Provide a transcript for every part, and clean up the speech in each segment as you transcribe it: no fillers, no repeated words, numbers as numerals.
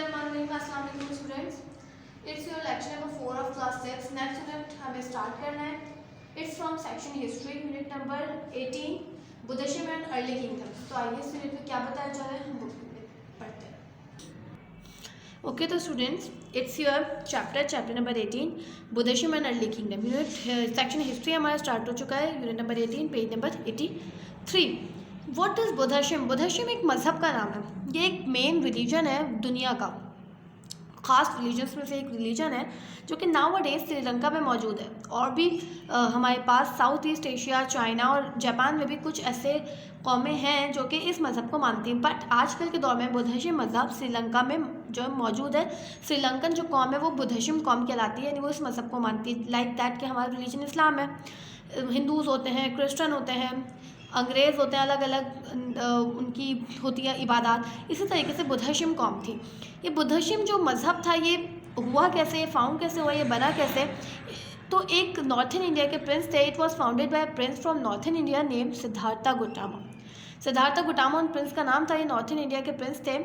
अस्सलाम वालेकुम students, it's your lecture number 4 of class 6। Next unit हमें स्टार्ट करना है। It's from section history, unit number 18, Buddhism and early kingdom. तो आइए इस यूनिट में क्या बताया जा रहा है हम बुक में पढ़ते हैं। ओके तो students, it's your chapter number 18, Buddhism and early kingdom. Unit section history हमारा स्टार्ट हो चुका है। Unit number 18, page number 83। What is Buddhism? Buddhism एक मज़हब का नाम है। ये एक मेन रिलीजन है दुनिया का, ख़ास रिलीजन्स में से एक रिलीजन है जो कि नाउ डेज श्रीलंका में मौजूद है। और भी हमारे पास साउथ ईस्ट एशिया, चाइना और जापान में भी कुछ ऐसे कौमें हैं जो कि इस मज़हब को मानती हैं। बट आजकल के दौर में बुद्धिज्म मज़हब श्रीलंका में जो मौजूद है, श्रीलंकन जो कौम है वो बुद्धिज्म कौम कहलाती है, यानी वो इस मज़हब को मानती है। लाइक दैट कि हमारा रिलीजन इस्लाम है, हिंदूज़ होते हैं, क्रिश्चन होते हैं, अंग्रेज़ होते हैं, अलग अलग उनकी होती है इबादत। इसी तरीके से बुद्धिज्म कौम थी। ये बुद्धिज्म जो मज़हब था ये हुआ कैसे, ये फाउंड कैसे हुआ, ये बना कैसे? तो एक नॉर्थन इंडिया के प्रिंस थे। It was founded by prince from northern India name Siddhartha Gautama. Siddhartha Gautama उन प्रिंस का नाम था। ये नॉर्थन इंडिया के प्रिंस थे।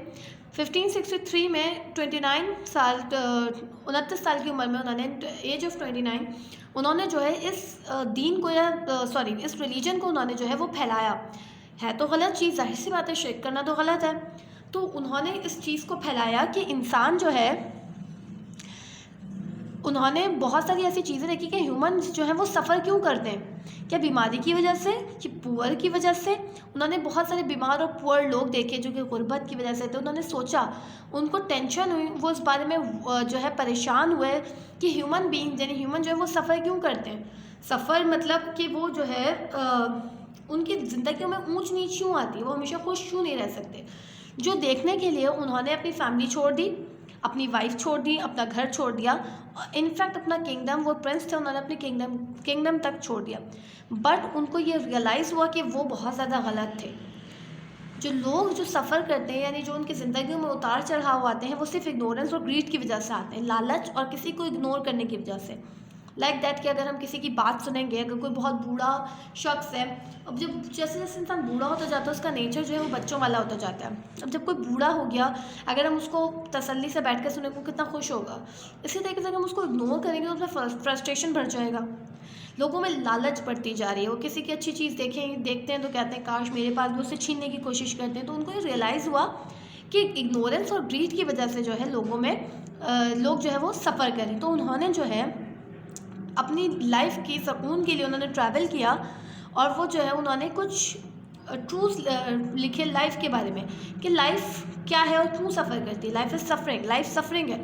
1563 में 29 साल की उम्र में उन्होंने, एज ऑफ 29, उन्होंने जो है इस दीन को इस रिलीजन को उन्होंने जो है वो फैलाया। है तो गलत चीज़, जाहिर सी बात है, शिर्क करना तो गलत है। तो उन्होंने इस चीज़ को फैलाया कि इंसान जो है, उन्होंने बहुत सारी ऐसी चीज़ें देखी कि ह्यूमन जो है वो सफ़र क्यों करते हैं, क्या बीमारी की वजह से कि पुअर की वजह से। उन्होंने बहुत सारे बीमार और पुअर लोग देखे जो कि गुर्बत की वजह से थे। उन्होंने सोचा, उनको टेंशन हुई, वो इस बारे में जो है परेशान हुए कि ह्यूमन बीइंग यानी ह्यूमन जो है वो सफ़र क्यों करते हैं। सफ़र मतलब कि वो जो है उनकी ज़िंदगियों में ऊंच नीच क्यों आती है, वो हमेशा खुश क्यों नहीं रह सकते। जो देखने के लिए उन्होंने अपनी फैमिली छोड़ दी, अपनी वाइफ छोड़ दी, अपना घर छोड़ दिया, इनफैक्ट अपना किंगडम, वो प्रिंस थे, उन्होंने अपने किंगडम तक छोड़ दिया। बट उनको ये रियलाइज़ हुआ कि वो बहुत ज़्यादा गलत थे। जो लोग जो सफ़र करते हैं, यानी जो उनकी ज़िंदगियों में उतार चढ़ाव आते हैं, वो सिर्फ इग्नोरेंस और ग्रीड की वजह से आते हैं, लालच और किसी को इग्नोर करने की वजह से। लाइक दैट कि अगर हम किसी की बात सुनेंगे, अगर कोई बहुत बूढ़ा शख्स है, अब जब जैसे जैसे इंसान बूढ़ा होता जाता है उसका नेचर जो है वो बच्चों वाला होता जाता है। अब जब कोई बूढ़ा हो गया, अगर हम उसको तसल्ली से बैठ कर सुने, वो कितना खुश होगा। इसी तरीके से अगर हम उसको इग्नोर करेंगे तो उसमें फ्रस्ट्रेशन बढ़ जाएगा। लोगों में लालच बढ़ती जा रही है। वो किसी की अच्छी चीज़ देखते हैं तो कहते हैं काश मेरे पास भी, उससे छीनने की कोशिश करते हैं। तो उनको ये रियलाइज़ हुआ कि इग्नोरेंस और ग्रीड की वजह से जो है लोगों में लोग जो है वो सफ़र करें। तो उन्होंने जो है अपनी लाइफ की सुकून के लिए उन्होंने ट्रैवल किया और वो जो है उन्होंने कुछ ट्रूथ लिखे लाइफ के बारे में कि लाइफ क्या है और क्यों सफ़र करती है। Life is suffering, life suffering है।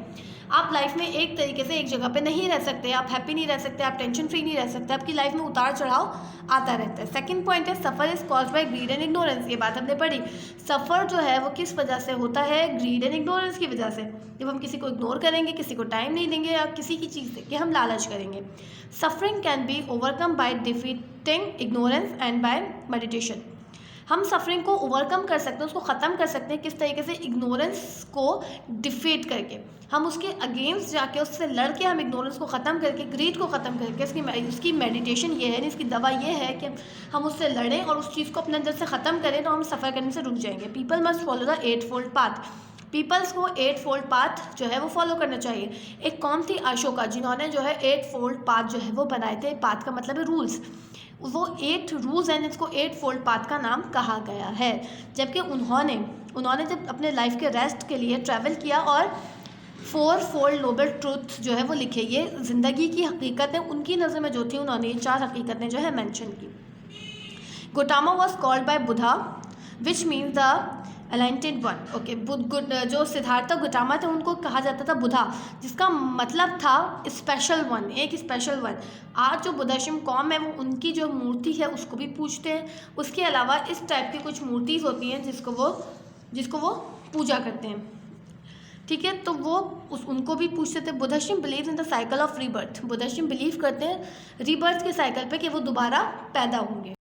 आप लाइफ में एक तरीके से एक जगह पे नहीं रह सकते, आप हैप्पी नहीं रह सकते, आप टेंशन फ्री नहीं रह सकते, आपकी लाइफ में उतार चढ़ाव आता रहता है। सेकंड पॉइंट है suffer is caused by greed and ignorance. ये बात हमने पढ़ी। सफ़र जो है वो किस वजह से होता है? ग्रीड एंड इग्नोरेंस की वजह से। जब हम किसी को इग्नोर करेंगे, किसी को टाइम नहीं देंगे या किसी की चीज़ देख के हम लालच करेंगे। Suffering can be overcome by defeating ignorance and by meditation. हम सफरिंग को ओवरकम कर सकते हैं, उसको ख़त्म कर सकते हैं। किस तरीके से? इग्नोरेंस को डिफीट करके, हम उसके अगेंस्ट जाके, उससे लड़ के, हम इग्नोरेंस को ख़त्म करके, ग्रीड को ख़त्म करके, उसकी मेडिटेशन ये है, इसकी दवा ये है कि हम उससे लड़ें और उस चीज़ को अपने अंदर से ख़त्म करें, तो हम सफ़र करने से रुक जाएंगे। People must follow the 8-fold path. Peoples को 8-fold पाथ जो है वो फॉलो करना चाहिए। एक कौन थी? अशोका, जिन्होंने जो है 8-fold पाथ जो है वो बनाए थे। पाथ का मतलब है रूल्स। वो 8 रूल्स हैं जिसको 8-fold पाथ का नाम कहा गया है। जबकि उन्होंने जब अपने लाइफ के रेस्ट के लिए ट्रैवल किया और 4-fold नोबल ट्रूथ जो है वो लिखे। ये ज़िंदगी की हकीकतें उनकी नज़र में जो थी, उन्होंने ये 4 हकीकतें जो है मेंशन की। Gautama was called by Buddha which means the एलाइटेड वन। ओके, जो सिद्धार्था गुटामा थे उनको कहा जाता था बुधा, जिसका मतलब था स्पेशल वन, एक स्पेशल वन। आज जो बुद्धिज्म कौम है वो उनकी जो मूर्ति है उसको भी पूजते हैं। उसके अलावा इस टाइप की कुछ मूर्तिज़ होती हैं जिसको वो पूजा करते हैं। ठीक है, तो वो उनको भी पूछते थे। Buddhism believe in the cycle of rebirth. Buddhism believe करते हैं रीबर्थ के साइकिल पे कि वो दोबारा पैदा होंगे।